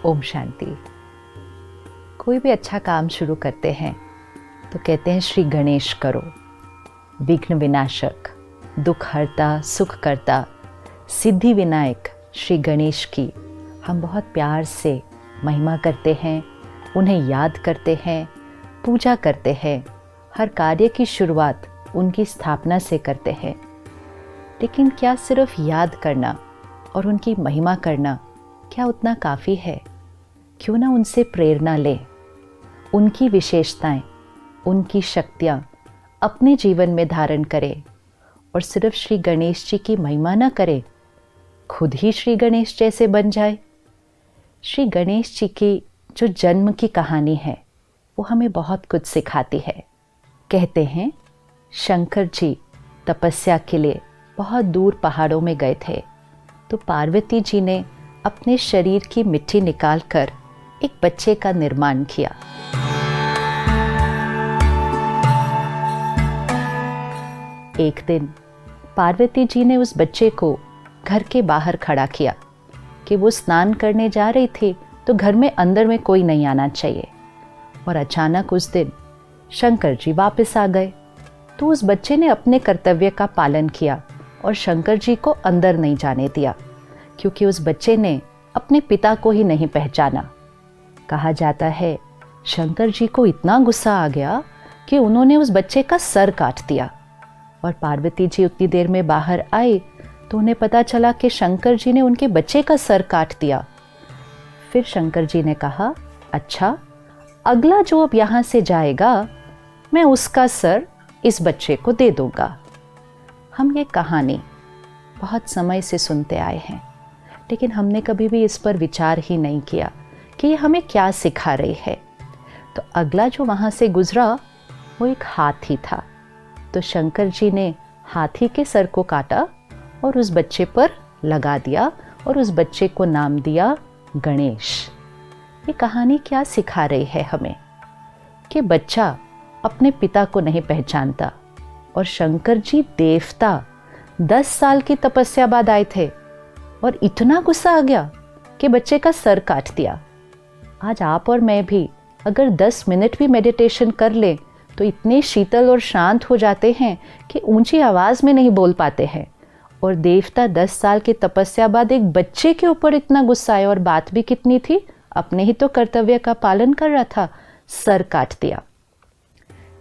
ओम शांति। कोई भी अच्छा काम शुरू करते हैं तो कहते हैं श्री गणेश करो। विघ्न विनाशक, दुख हरता, सुख करता, सिद्धि विनायक श्री गणेश की हम बहुत प्यार से महिमा करते हैं, उन्हें याद करते हैं, पूजा करते हैं। हर कार्य की शुरुआत उनकी स्थापना से करते हैं। लेकिन क्या सिर्फ याद करना और उनकी महिमा करना क्या उतना काफ़ी है? क्यों ना उनसे प्रेरणा लें, उनकी विशेषताएं, उनकी शक्तियाँ अपने जीवन में धारण करें और सिर्फ श्री गणेश जी की महिमा न करें, खुद ही श्री गणेश जैसे बन जाए। श्री गणेश जी की जो जन्म की कहानी है वो हमें बहुत कुछ सिखाती है। कहते हैं शंकर जी तपस्या के लिए बहुत दूर पहाड़ों में गए थे, तो पार्वती जी ने अपने शरीर की मिट्टी निकालकर एक बच्चे का निर्माण किया। एक दिन पार्वती जी ने उस बच्चे को घर के बाहर खड़ा किया कि वो स्नान करने जा रही थी, तो घर में अंदर में कोई नहीं आना चाहिए। और अचानक उस दिन शंकर जी वापस आ गए, तो उस बच्चे ने अपने कर्तव्य का पालन किया और शंकर जी को अंदर नहीं जाने दिया, क्योंकि उस बच्चे ने अपने पिता को ही नहीं पहचाना। कहा जाता है शंकर जी को इतना गुस्सा आ गया कि उन्होंने उस बच्चे का सर काट दिया। और पार्वती जी उतनी देर में बाहर आए तो उन्हें पता चला कि शंकर जी ने उनके बच्चे का सर काट दिया। फिर शंकर जी ने कहा, अच्छा, अगला जो अब यहाँ से जाएगा मैं उसका सर इस बच्चे को दे दूंगा। हम ये कहानी बहुत समय से सुनते आए हैं, लेकिन हमने कभी भी इस पर विचार ही नहीं किया कि ये हमें क्या सिखा रही है। तो अगला जो वहाँ से गुजरा वो एक हाथी था, तो शंकर जी ने हाथी के सर को काटा और उस बच्चे पर लगा दिया और उस बच्चे को नाम दिया गणेश। ये कहानी क्या सिखा रही है हमें कि बच्चा अपने पिता को नहीं पहचानता, और शंकर जी देवता 10 साल की तपस्या बाद आए थे और इतना गुस्सा आ गया कि बच्चे का सर काट दिया। आज आप और मैं भी अगर 10 मिनट भी मेडिटेशन कर लें तो इतने शीतल और शांत हो जाते हैं कि ऊंची आवाज़ में नहीं बोल पाते हैं। और देवता 10 साल की तपस्या बाद एक बच्चे के ऊपर इतना गुस्सा आया, और बात भी कितनी थी, अपने ही तो कर्तव्य का पालन कर रहा था, सर काट दिया।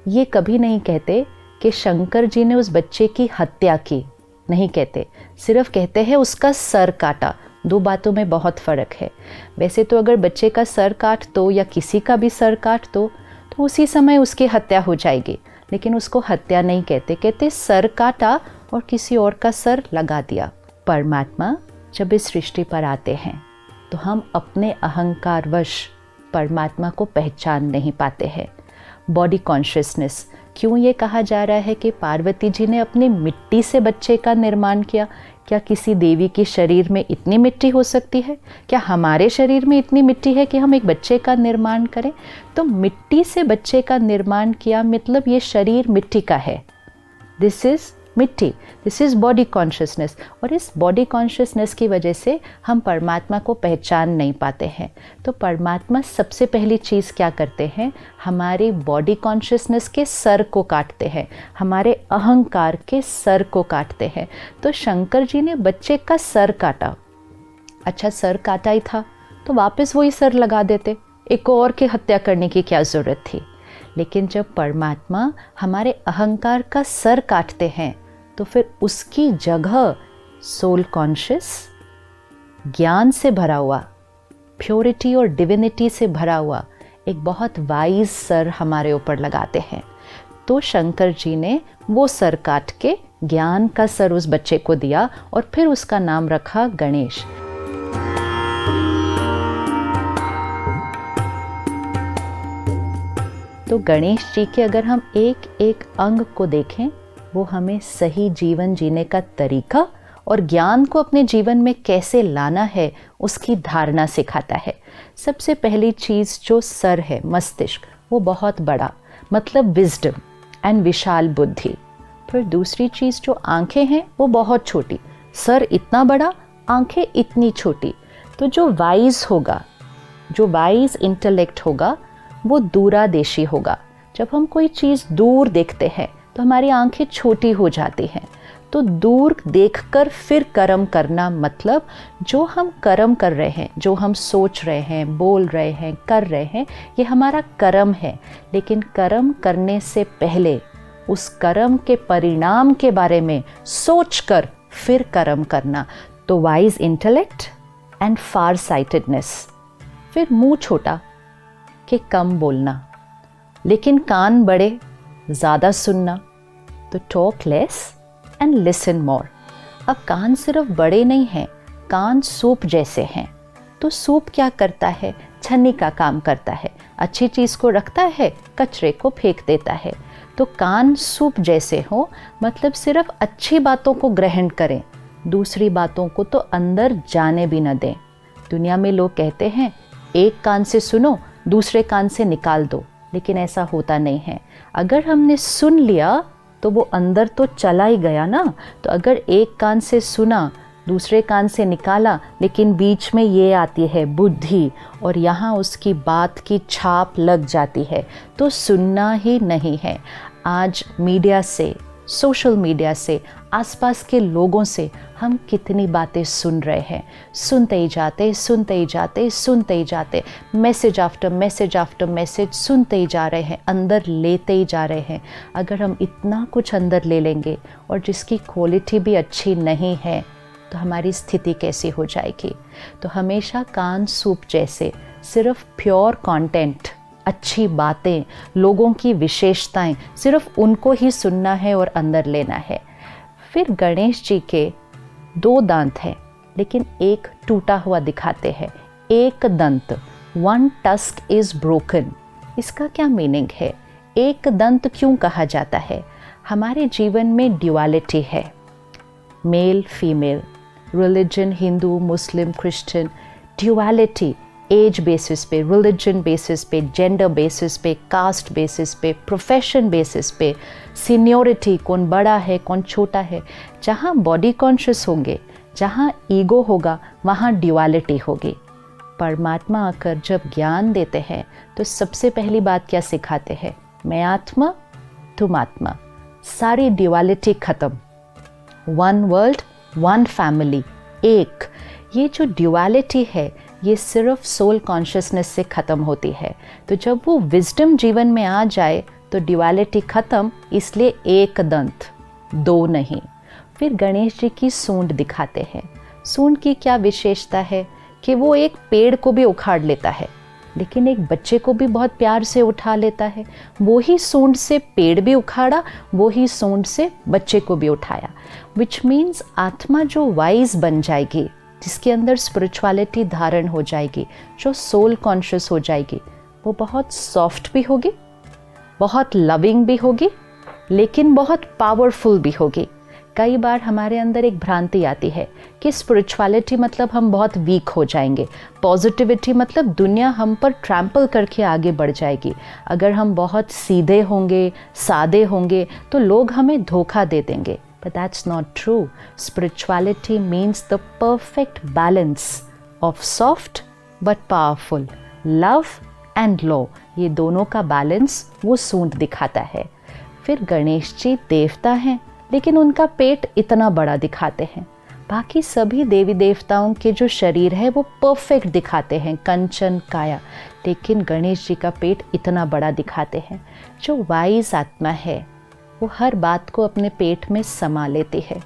ये कभी नहीं कहते कि शंकर जी ने उस बच्चे की हत्या की, नहीं कहते, सिर्फ कहते हैं उसका सर काटा। दो बातों में बहुत फ़र्क है। वैसे तो अगर बच्चे का सर काट दो या किसी का भी सर काट दो तो उसी समय उसकी हत्या हो जाएगी, लेकिन उसको हत्या नहीं कहते, कहते सर काटा और किसी और का सर लगा दिया। परमात्मा जब इस सृष्टि पर आते हैं तो हम अपने अहंकारवश परमात्मा को पहचान नहीं पाते हैं। बॉडी कॉन्शियसनेस, क्यों ये कहा जा रहा है कि पार्वती जी ने अपनी मिट्टी से बच्चे का निर्माण किया? क्या किसी देवी के शरीर में इतनी मिट्टी हो सकती है? क्या हमारे शरीर में इतनी मिट्टी है कि हम एक बच्चे का निर्माण करें? तो मिट्टी से बच्चे का निर्माण किया मतलब ये शरीर मिट्टी का है। दिस इज़ मिट्टी, दिस इज़ बॉडी कॉन्शियसनेस। और इस बॉडी कॉन्शियसनेस की वजह से हम परमात्मा को पहचान नहीं पाते हैं। तो परमात्मा सबसे पहली चीज़ क्या करते हैं, हमारे बॉडी कॉन्शियसनेस के सर को काटते हैं, हमारे अहंकार के सर को काटते हैं। तो शंकर जी ने बच्चे का सर काटा। अच्छा, सर काटा ही था तो वापस वही सर लगा देते, एक और की हत्या करने की क्या ज़रूरत थी? लेकिन जब परमात्मा हमारे अहंकार का सर काटते हैं तो फिर उसकी जगह सोल कॉन्शियस, ज्ञान से भरा हुआ, प्योरिटी और डिविनिटी से भरा हुआ एक बहुत वाइज सर हमारे ऊपर लगाते हैं। तो शंकर जी ने वो सर काट के ज्ञान का सर उस बच्चे को दिया और फिर उसका नाम रखा गणेश। तो गणेश जी के अगर हम एक एक अंग को देखें, वो हमें सही जीवन जीने का तरीका और ज्ञान को अपने जीवन में कैसे लाना है उसकी धारणा सिखाता है। सबसे पहली चीज़ जो सर है, मस्तिष्क, वो बहुत बड़ा, मतलब विजडम एंड विशाल बुद्धि। फिर दूसरी चीज़ जो आंखें हैं वो बहुत छोटी, सर इतना बड़ा, आंखें इतनी छोटी। तो जो वाइज होगा जो वाइज इंटेलेक्ट होगा वो दूरादेशी होगा। जब हम कोई चीज़ दूर देखते हैं तो हमारी आंखें छोटी हो जाती हैं। तो दूर देखकर फिर कर्म करना मतलब जो हम कर्म कर रहे हैं, जो हम सोच रहे हैं, बोल रहे हैं, कर रहे हैं, ये हमारा कर्म है। लेकिन कर्म करने से पहले उस कर्म के परिणाम के बारे में सोचकर फिर कर्म करना। तो wise intellect and far sightedness. फिर मुंह छोटा कि कम बोलना, लेकिन कान बड़े, ज़्यादा सुनना। तो talk less and listen more. अब कान सिर्फ बड़े नहीं हैं, कान सूप जैसे हैं। तो सूप क्या करता है? छन्नी का काम करता है। अच्छी चीज़ को रखता है, कचरे को फेंक देता है। तो कान सूप जैसे हो मतलब सिर्फ अच्छी बातों को ग्रहण करें, दूसरी बातों को तो अंदर जाने भी न दें। दुनिया में लोग कहते हैं एक कान से सुनो, दूसरे कान से निकाल दो, लेकिन ऐसा होता नहीं है। अगर हमने सुन लिया तो वो अंदर तो चला ही गया ना। तो अगर एक कान से सुना, दूसरे कान से निकाला, लेकिन बीच में ये आती है बुद्धि और यहाँ उसकी बात की छाप लग जाती है, तो सुनना ही नहीं है। आज मीडिया से, सोशल मीडिया से, आसपास के लोगों से हम कितनी बातें सुन रहे हैं। सुनते ही जाते, सुनते ही जाते, सुनते ही जाते, message after message after message सुनते ही जा रहे हैं, अंदर लेते ही जा रहे हैं। अगर हम इतना कुछ अंदर ले लेंगे और जिसकी क्वालिटी भी अच्छी नहीं है तो हमारी स्थिति कैसी हो जाएगी। तो हमेशा कान सूप जैसे सिर्फ प्योर कंटेंट, अच्छी बातें, लोगों की विशेषताएं, सिर्फ उनको ही सुनना है और अंदर लेना है। फिर गणेश जी के 2 दांत हैं, लेकिन एक टूटा हुआ दिखाते हैं। एक दंत, वन टस्क इज ब्रोकन। इसका क्या मीनिंग है? एक दंत क्यों कहा जाता है? हमारे जीवन में ड्युअलिटी है, मेल फीमेल, रिलीजन, हिंदू, मुस्लिम, क्रिश्चियन, ड्युअलिटी। एज बेसिस पे, रिलीजन बेसिस पे, जेंडर बेसिस पे, कास्ट बेसिस पे, प्रोफेशन बेसिस पे, सीनियोरिटी, कौन बड़ा है कौन छोटा है। जहाँ बॉडी कॉन्शियस होंगे, जहाँ ईगो होगा, वहाँ ड्युअलिटी होगी। परमात्मा आकर जब ज्ञान देते हैं तो सबसे पहली बात क्या सिखाते हैं? मैं आत्मा, तुम आत्मा, सारी ड्युअलिटी खत्म। वन वर्ल्ड, वन फैमिली, एक। ये जो ड्युअलिटी है ये सिर्फ सोल कॉन्शियसनेस से ख़त्म होती है। तो जब वो विजडम जीवन में आ जाए तो ड्युअलिटी ख़त्म, इसलिए एक दंत, 2 नहीं। फिर गणेश जी की सूंड दिखाते हैं। सूंड की क्या विशेषता है कि वो एक पेड़ को भी उखाड़ लेता है, लेकिन एक बच्चे को भी बहुत प्यार से उठा लेता है। वो ही सूंड से पेड़ भी उखाड़ा, वो ही सूंड से बच्चे को भी उठाया। विच मीन्स आत्मा जो वाइज बन जाएगी, जिसके अंदर स्पिरिचुअलिटी धारण हो जाएगी, जो सोल कॉन्शियस हो जाएगी, वो बहुत सॉफ्ट भी होगी, बहुत लविंग भी होगी, लेकिन बहुत पावरफुल भी होगी। कई बार हमारे अंदर एक भ्रांति आती है कि स्पिरिचुअलिटी मतलब हम बहुत वीक हो जाएंगे, पॉजिटिविटी मतलब दुनिया हम पर ट्रैम्पल करके आगे बढ़ जाएगी। अगर हम बहुत सीधे होंगे, सादे होंगे तो लोग हमें धोखा दे देंगे। But that's not true. Spirituality means the perfect balance of soft but powerful, love and law. ये दोनों का बैलेंस वो सूंड दिखाता है। फिर गणेश जी देवता हैं, लेकिन उनका पेट इतना बड़ा दिखाते हैं। बाकी सभी देवी देवताओं के जो शरीर है वो परफेक्ट दिखाते हैं, कंचन काया, लेकिन गणेश जी का पेट इतना बड़ा दिखाते हैं। जो वाइज आत्मा है वो हर बात को अपने पेट में समा लेती है।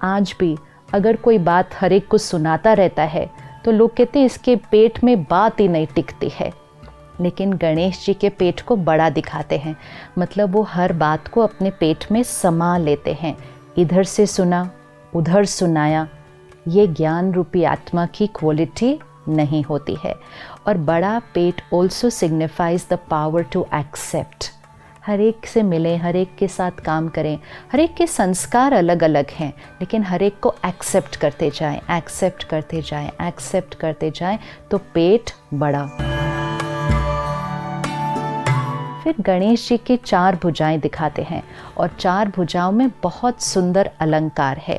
आज भी अगर कोई बात हर एक को सुनाता रहता है तो लोग कहते हैं इसके पेट में बात ही नहीं टिकती है, लेकिन गणेश जी के पेट को बड़ा दिखाते हैं, मतलब वो हर बात को अपने पेट में समा लेते हैं। इधर से सुना, उधर सुनाया, ये ज्ञान रूपी आत्मा की क्वालिटी नहीं होती है। और बड़ा पेट also signifies the power to accept. हर एक से मिलें, हर एक के साथ काम करें। हर एक के संस्कार अलग अलग हैं, लेकिन हर एक को एक्सेप्ट करते जाएं, एक्सेप्ट करते जाएं, एक्सेप्ट करते जाएं, तो पेट बड़ा। फिर गणेश जी की 4 भुजाएं दिखाते हैं और 4 भुजाओं में बहुत सुंदर अलंकार है।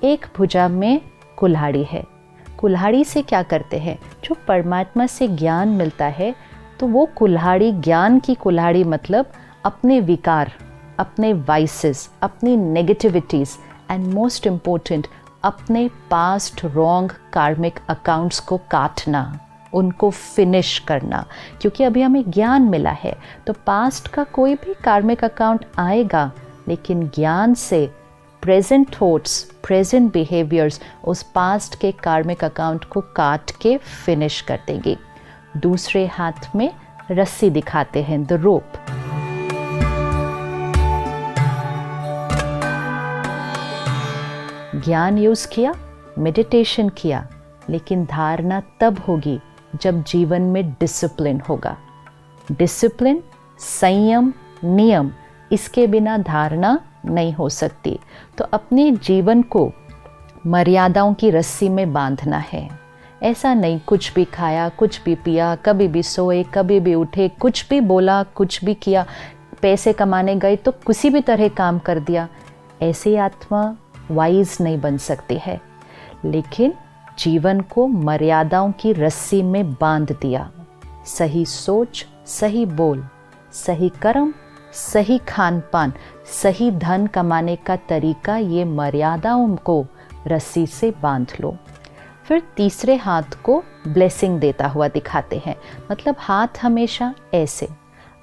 एक भुजा में कुल्हाड़ी है। कुल्हाड़ी से क्या करते हैं, जो परमात्मा से ज्ञान मिलता है तो वो कुल्हाड़ी, ज्ञान की कुल्हाड़ी मतलब अपने विकार, अपने वाइसेस, अपनी नेगेटिविटीज़ एंड मोस्ट इम्पोर्टेंट अपने पास्ट रॉन्ग कार्मिक अकाउंट्स को काटना, उनको फिनिश करना। क्योंकि अभी हमें ज्ञान मिला है तो पास्ट का कोई भी कार्मिक अकाउंट आएगा, लेकिन ज्ञान से प्रेजेंट थॉट्स, प्रेजेंट बिहेवियर्स उस पास्ट के कार्मिक अकाउंट को काट के फिनिश कर देंगे। दूसरे हाथ में रस्सी दिखाते हैं, द रोप। ज्ञान यूज किया, मेडिटेशन किया, लेकिन धारणा तब होगी जब जीवन में डिसिप्लिन होगा। डिसिप्लिन, संयम, नियम, इसके बिना धारणा नहीं हो सकती। तो अपने जीवन को मर्यादाओं की रस्सी में बांधना है। ऐसा नहीं कुछ भी खाया, कुछ भी पिया, कभी भी सोए, कभी भी उठे, कुछ भी बोला, कुछ भी किया, पैसे कमाने गए तो किसी भी तरह काम कर दिया। ऐसी आत्मा वाइज नहीं बन सकती है। लेकिन जीवन को मर्यादाओं की रस्सी में बांध दिया। सही सोच, सही बोल, सही कर्म, सही खान पान, सही धन कमाने का तरीका, ये मर्यादाओं को रस्सी से बांध लो। फिर तीसरे हाथ को ब्लेसिंग देता हुआ दिखाते हैं, मतलब हाथ हमेशा ऐसे।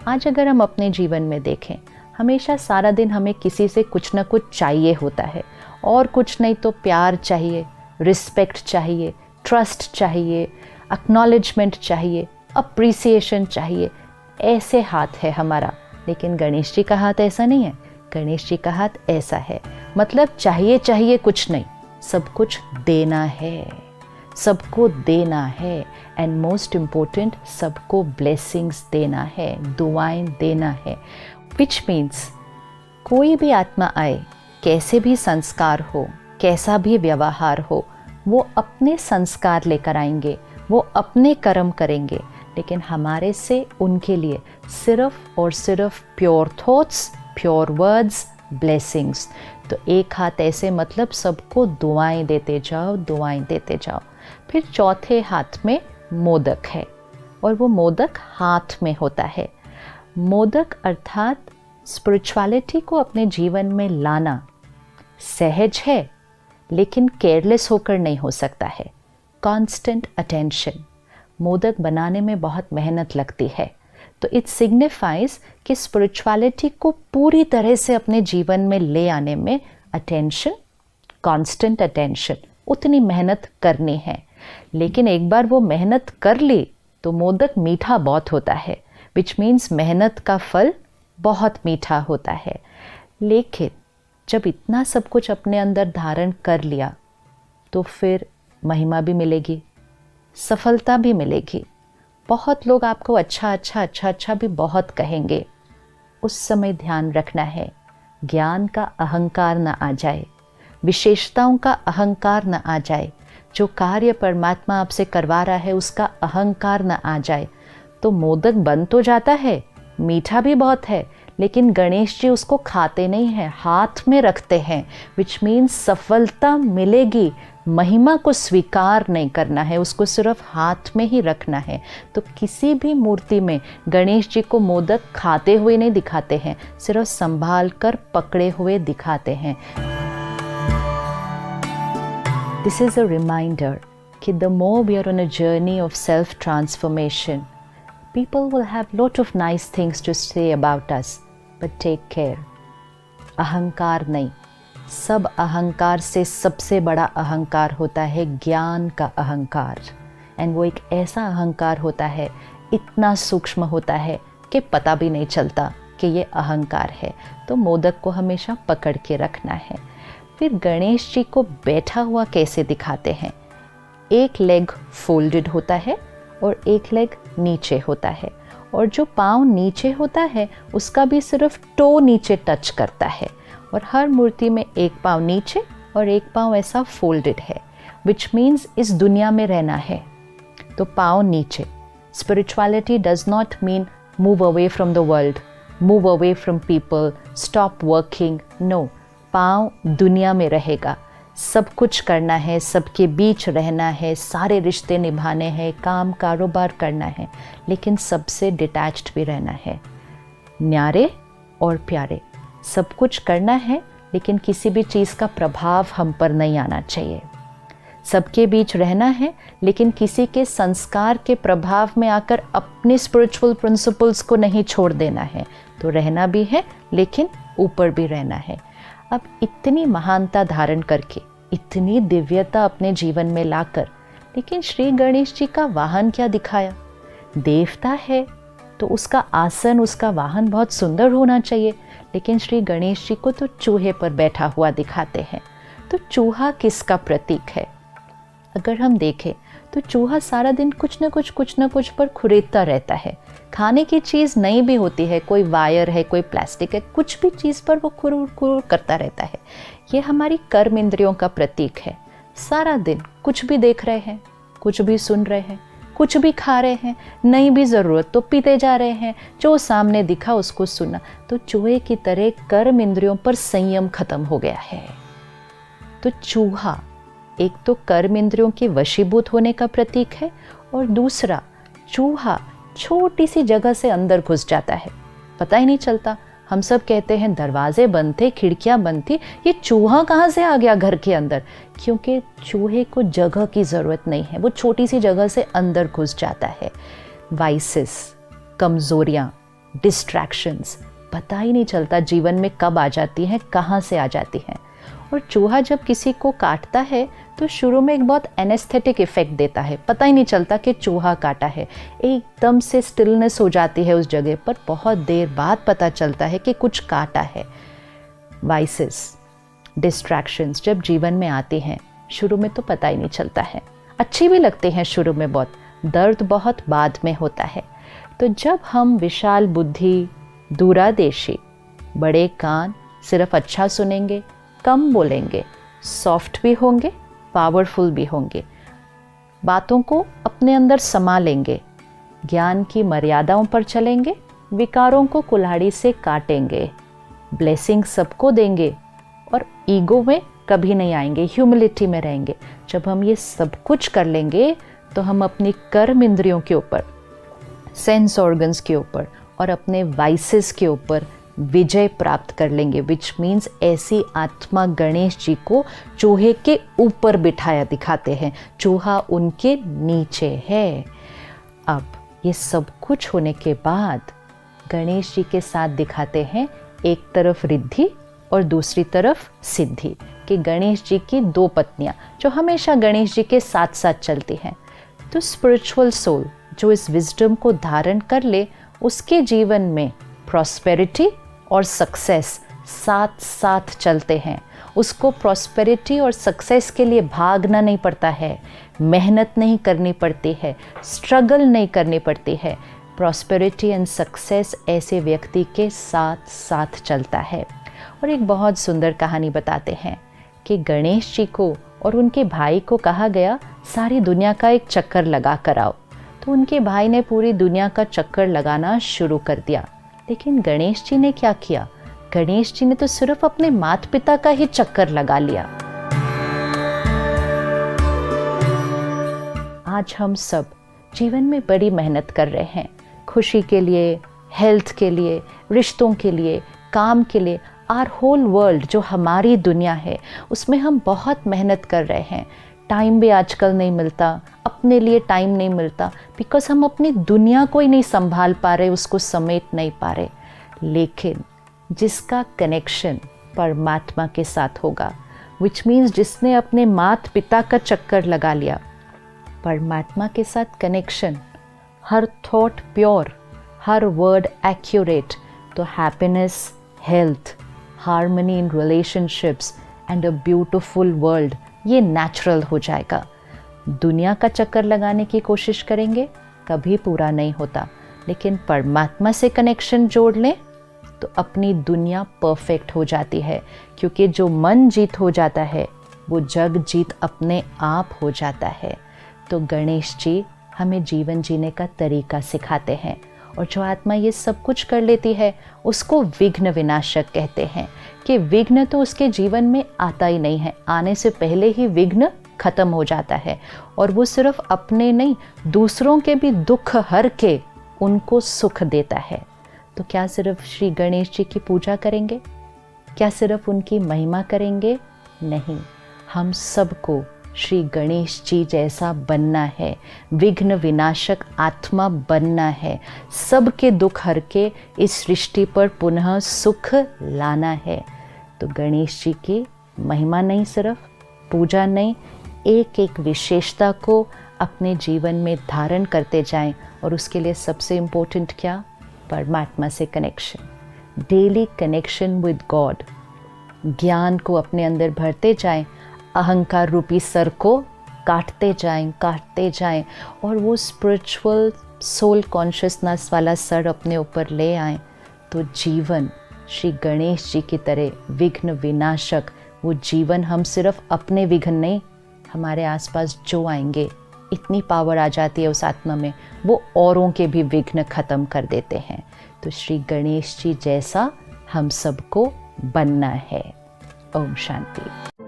आज अगर हम अपने जीवन में देखें, हमेशा सारा दिन हमें किसी से कुछ ना कुछ चाहिए होता है, और कुछ नहीं तो प्यार चाहिए, रिस्पेक्ट चाहिए, ट्रस्ट चाहिए, एक्नॉलेजमेंट चाहिए, अप्रिसिएशन चाहिए। ऐसे हाथ है हमारा। लेकिन गणेश जी का हाथ ऐसा नहीं है। गणेश जी का हाथ ऐसा है, मतलब चाहिए चाहिए कुछ नहीं, सब कुछ देना है, सबको देना है, एंड मोस्ट इम्पोर्टेंट सबको ब्लेसिंग्स देना है, दुआएं देना है। विच मीन्स कोई भी आत्मा आए, कैसे भी संस्कार हो, कैसा भी व्यवहार हो, वो अपने संस्कार लेकर आएंगे, वो अपने कर्म करेंगे, लेकिन हमारे से उनके लिए सिर्फ और सिर्फ pure thoughts, pure words, blessings. तो एक हाथ ऐसे, मतलब सबको दुआएं देते जाओ, दुआएं देते जाओ। फिर चौथे हाथ में मोदक है, और वो मोदक हाथ में होता है। मोदक अर्थात स्पिरिचुअलिटी को अपने जीवन में लाना सहज है, लेकिन केयरलेस होकर नहीं हो सकता है। Constant attention. मोदक बनाने में बहुत मेहनत लगती है, तो इट सिग्निफाइज कि स्पिरिचुअलिटी को पूरी तरह से अपने जीवन में ले आने में अटेंशन, कांस्टेंट अटेंशन, उतनी मेहनत करनी है। लेकिन एक बार वो मेहनत कर ली तो मोदक मीठा बहुत होता है, विच मीन्स मेहनत का फल बहुत मीठा होता है। लेकिन जब इतना सब कुछ अपने अंदर धारण कर लिया तो फिर महिमा भी मिलेगी, सफलता भी मिलेगी। बहुत लोग आपको अच्छा अच्छा अच्छा अच्छा भी बहुत कहेंगे। उस समय ध्यान रखना है ज्ञान का अहंकार न आ जाए, विशेषताओं का अहंकार न आ जाए, जो कार्य परमात्मा आपसे करवा रहा है उसका अहंकार न आ जाए। तो मोदक बन तो जाता है, मीठा भी बहुत है, लेकिन गणेश जी उसको खाते नहीं हैं, हाथ में रखते हैं, विच मीन्स सफलता मिलेगी। महिमा को स्वीकार नहीं करना है, उसको सिर्फ हाथ में ही रखना है। तो किसी भी मूर्ति में गणेश जी को मोदक खाते हुए नहीं दिखाते हैं, सिर्फ संभाल कर पकड़े हुए दिखाते हैं। दिस इज अ रिमाइंडर कि the more we are on a journey of self transformation, people will have lot of nice things to say about us, but take care. अहंकार नहीं, सब अहंकार से सबसे बड़ा अहंकार होता है ज्ञान का अहंकार। एंड वो एक ऐसा अहंकार होता है, इतना सूक्ष्म होता है कि पता भी नहीं चलता कि ये अहंकार है। तो मोदक को हमेशा पकड़ के रखना है। फिर गणेश जी को बैठा हुआ कैसे दिखाते हैं? एक लेग फोल्डेड होता है और एक लेग नीचे होता है, और जो पाँव नीचे होता है उसका भी सिर्फ टो नीचे टच करता है, और हर मूर्ति में एक पाँव नीचे और एक पाँव ऐसा फोल्डेड है, विच मीन्स इस दुनिया में रहना है तो पाँव नीचे। Spirituality does not mean move away from the world, move away from people, stop working, no. पाँव दुनिया में रहेगा, सब कुछ करना है, सबके बीच रहना है, सारे रिश्ते निभाने हैं, काम कारोबार करना है, लेकिन सबसे डिटैच्ड भी रहना है। न्यारे और प्यारे, सब कुछ करना है लेकिन किसी भी चीज़ का प्रभाव हम पर नहीं आना चाहिए। सबके बीच रहना है लेकिन किसी के संस्कार के प्रभाव में आकर अपने स्पिरिचुअल प्रिंसिपल्स को नहीं छोड़ देना है। तो रहना भी है लेकिन ऊपर भी रहना है। अब इतनी महानता धारण करके, इतनी दिव्यता अपने जीवन में लाकर, लेकिन श्री गणेश जी का वाहन क्या दिखाया? देवता है तो उसका आसन, उसका वाहन बहुत सुंदर होना चाहिए, लेकिन श्री गणेश जी को तो चूहे पर बैठा हुआ दिखाते हैं। तो चूहा किसका प्रतीक है? अगर हम देखें तो चूहा सारा दिन कुछ न कुछ पर खुरेदता रहता है। खाने की चीज़ नहीं भी होती है, कोई वायर है, कोई प्लास्टिक है, कुछ भी चीज़ पर वो खुर करता रहता है। ये हमारी कर्म इंद्रियों का प्रतीक है। सारा दिन कुछ भी देख रहे हैं, कुछ भी सुन रहे हैं, कुछ भी खा रहे हैं, नहीं भी ज़रूरत तो पीते जा रहे हैं, जो सामने दिखा उसको सुना। तो चूहे की तरह कर्म इंद्रियों पर संयम खत्म हो गया है। तो चूहा एक तो कर्म इंद्रियों के वशीभूत होने का प्रतीक है, और दूसरा चूहा छोटी सी जगह से अंदर घुस जाता है, पता ही नहीं चलता। हम सब कहते हैं दरवाजे बंद थे, खिड़कियां बंद थी, ये चूहा कहाँ से आ गया घर के अंदर? क्योंकि चूहे को जगह की ज़रूरत नहीं है, वो छोटी सी जगह से अंदर घुस जाता है। वाइसेस, कमज़ोरियाँ, डिस्ट्रैक्शंस, पता ही नहीं चलता जीवन में कब आ जाती हैं, कहाँ से आ जाती हैं। और चूहा जब किसी को काटता है तो शुरू में एक बहुत एनेस्थेटिक इफेक्ट देता है, पता ही नहीं चलता कि चूहा काटा है, एकदम से स्टिलनेस हो जाती है उस जगह पर, बहुत देर बाद पता चलता है कि कुछ काटा है। वाइसेस, डिस्ट्रैक्शंस जब जीवन में आते हैं, शुरू में तो पता ही नहीं चलता है, अच्छी भी लगते हैं शुरू में बहुत, दर्द बहुत बाद में होता है। तो जब हम विशाल बुद्धि, दूरादेशी, बड़े कान, सिर्फ अच्छा सुनेंगे, कम बोलेंगे, सॉफ्ट भी होंगे, पावरफुल भी होंगे, बातों को अपने अंदर समा लेंगे, ज्ञान की मर्यादाओं पर चलेंगे, विकारों को कुल्हाड़ी से काटेंगे, ब्लेसिंग सबको देंगे और ईगो में कभी नहीं आएंगे, ह्यूमिलिटी में रहेंगे। जब हम ये सब कुछ कर लेंगे तो हम अपनी कर्म इंद्रियों के ऊपर, सेंस ऑर्गन्स के ऊपर और अपने वाइसेस के ऊपर विजय प्राप्त कर लेंगे। विच मीन्स ऐसी आत्मा गणेश जी को चूहे के ऊपर बिठाया दिखाते हैं, चूहा उनके नीचे है। अब ये सब कुछ होने के बाद गणेश जी के साथ दिखाते हैं एक तरफ रिद्धि और दूसरी तरफ सिद्धि, कि गणेश जी की दो पत्नियां जो हमेशा गणेश जी के साथ साथ चलती हैं। तो स्पिरिचुअल सोल जो इस विजडम को धारण कर ले, उसके जीवन में प्रॉस्पेरिटी और सक्सेस साथ साथ चलते हैं। उसको प्रॉस्पेरिटी और सक्सेस के लिए भागना नहीं पड़ता है, मेहनत नहीं करनी पड़ती है, स्ट्रगल नहीं करनी पड़ती है। प्रॉस्पेरिटी एंड सक्सेस ऐसे व्यक्ति के साथ साथ चलता है। और एक बहुत सुंदर कहानी बताते हैं कि गणेश जी को और उनके भाई को कहा गया सारी दुनिया का एक चक्कर लगा कर आओ। तो उनके भाई ने पूरी दुनिया का चक्कर लगाना शुरू कर दिया, लेकिन गणेश जी ने क्या किया? गणेश जी ने तो सिर्फ अपने माता पिता का ही चक्कर लगा लिया। आज हम सब जीवन में बड़ी मेहनत कर रहे हैं, खुशी के लिए, हेल्थ के लिए, रिश्तों के लिए, काम के लिए। आवर होल वर्ल्ड जो हमारी दुनिया है उसमें हम बहुत मेहनत कर रहे हैं। टाइम भी आजकल नहीं मिलता, अपने लिए टाइम नहीं मिलता, बिकॉज हम अपनी दुनिया को ही नहीं संभाल पा रहे, उसको समेट नहीं पा रहे। लेकिन जिसका कनेक्शन परमात्मा के साथ होगा, विच मीन्स जिसने अपने माता पिता का चक्कर लगा लिया, परमात्मा के साथ कनेक्शन, हर थॉट प्योर, हर वर्ड एक्यूरेट, तो happiness, health, harmony in relationships and a beautiful world, ये नेचुरल हो जाएगा। दुनिया का चक्कर लगाने की कोशिश करेंगे, कभी पूरा नहीं होता। लेकिन परमात्मा से कनेक्शन जोड़ लें तो अपनी दुनिया परफेक्ट हो जाती है, क्योंकि जो मन जीत हो जाता है वो जग जीत अपने आप हो जाता है। तो गणेश जी हमें जीवन जीने का तरीका सिखाते हैं और जो आत्मा ये सब कुछ कर लेती है उसको विघ्न विनाशक कहते हैं, कि विघ्न तो उसके जीवन में आता ही नहीं है, आने से पहले ही विघ्न खत्म हो जाता है। और वो सिर्फ अपने नहीं, दूसरों के भी दुख हर के उनको सुख देता है। तो क्या सिर्फ श्री गणेश जी की पूजा करेंगे? क्या सिर्फ उनकी महिमा करेंगे? नहीं, हम सबको श्री गणेश जी जैसा बनना है, विघ्न विनाशक आत्मा बनना है, सबके दुख हर के इस सृष्टि पर पुनः सुख लाना है। तो गणेश जी की महिमा नहीं, सिर्फ पूजा नहीं, एक एक विशेषता को अपने जीवन में धारण करते जाएं। और उसके लिए सबसे इम्पोर्टेंट क्या? परमात्मा से connection, daily connection with God. ज्ञान को अपने अंदर भरते जाएं, अहंकार रूपी सर को काटते जाएं और वो स्पिरिचुअल सोल कॉन्शियसनेस वाला सर अपने ऊपर ले आएं। तो जीवन श्री गणेश जी की तरह विघ्न विनाशक, वो जीवन हम सिर्फ अपने विघ्न नहीं, हमारे आसपास जो आएंगे, इतनी पावर आ जाती है उस आत्मा में, वो औरों के भी विघ्न खत्म कर देते हैं। तो श्री गणेश जी जैसा हम सबको बनना है। ओम शांति।